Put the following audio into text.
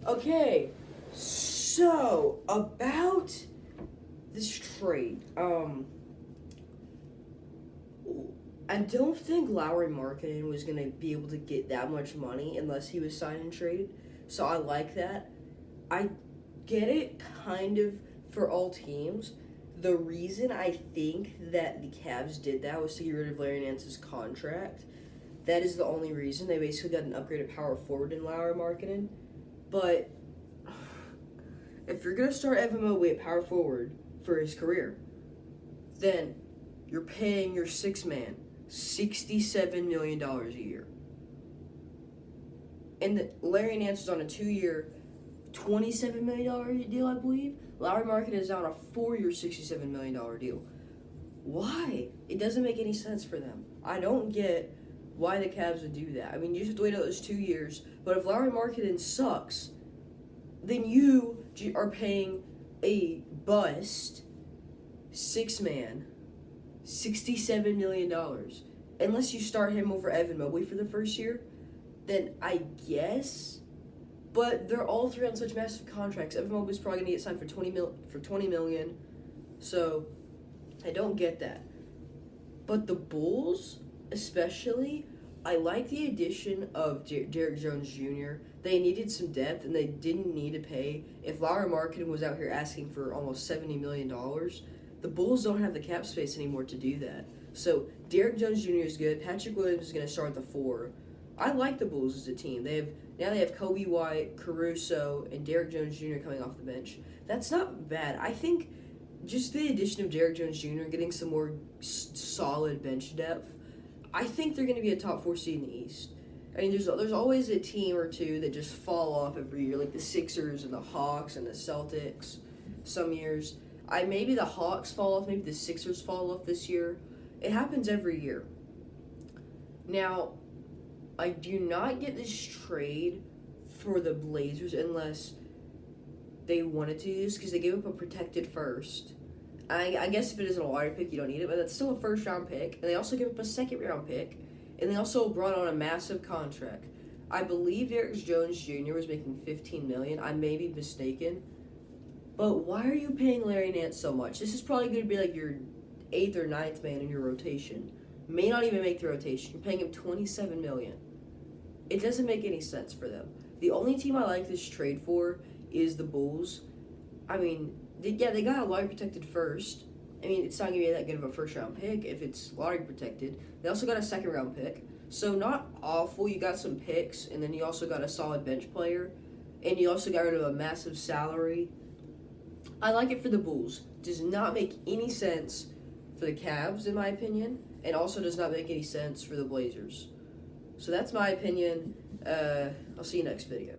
Okay, so about this trade, I don't think Lauri Markkanen was gonna be able to get that much money unless he was signed and traded. So I like that. I get it kind of for all teams. The reason I think that the Cavs did that was to get rid of Larry Nance's contract. That is the only reason. They basically got an upgraded power forward in Lauri Markkanen. But if you're going to start Evan Mobley at power forward for his career, then you're paying your six man $67 million a year. And Larry Nance is on a 2-year, $27 million deal, I believe. Lauri Markkanen is on a 4-year, $67 million deal. Why? It doesn't make any sense for them. I don't get why the Cavs would do that. I mean, you just have to wait out those 2 years. But if Lauri Markkanen sucks, then you are paying a bust six-man $67 million. Unless you start him over Evan Mobley for the first year, then I guess. But they're all three on such massive contracts. Evan Mobley's probably going to get signed for $20 million. So I don't get that. But the Bulls, especially, I like the addition of Derrick Jones Jr. They needed some depth, and they didn't need to pay. If Lauri Markkanen was out here asking for almost $70 million, the Bulls don't have the cap space anymore to do that. So Derrick Jones Jr. is good. Patrick Williams is going to start at the 4. I like the Bulls as a team. They have Kobe White, Caruso, and Derrick Jones Jr. coming off the bench. That's not bad. I think just the addition of Derrick Jones Jr. getting some more solid bench depth, I think they're going to be a top 4 seed in the East. I mean, there's always a team or two that just fall off every year, like the Sixers and the Hawks and the Celtics. Some years, maybe the Hawks fall off, maybe the Sixers fall off this year. It happens every year. Now, I do not get this trade for the Blazers unless they wanted to use, because they gave up a protected first. I guess if it isn't a lottery pick, you don't need it, but that's still a first-round pick. And they also gave up a second-round pick, and they also brought on a massive contract. I believe Derrick Jones Jr. was making $15 million. I may be mistaken. But why are you paying Larry Nance so much? This is probably going to be like your 8th or 9th man in your rotation. May not even make the rotation. You're paying him $27 million. It doesn't make any sense for them. The only team I like this trade for is the Bulls. I mean, they got a lottery protected first. I mean, it's not going to be that good of a first-round pick if it's lottery protected. They also got a second-round pick. So not awful. You got some picks, and then you also got a solid bench player. And you also got rid of a massive salary. I like it for the Bulls. Does not make any sense for the Cavs, in my opinion, and also does not make any sense for the Blazers. So that's my opinion. I'll see you next video.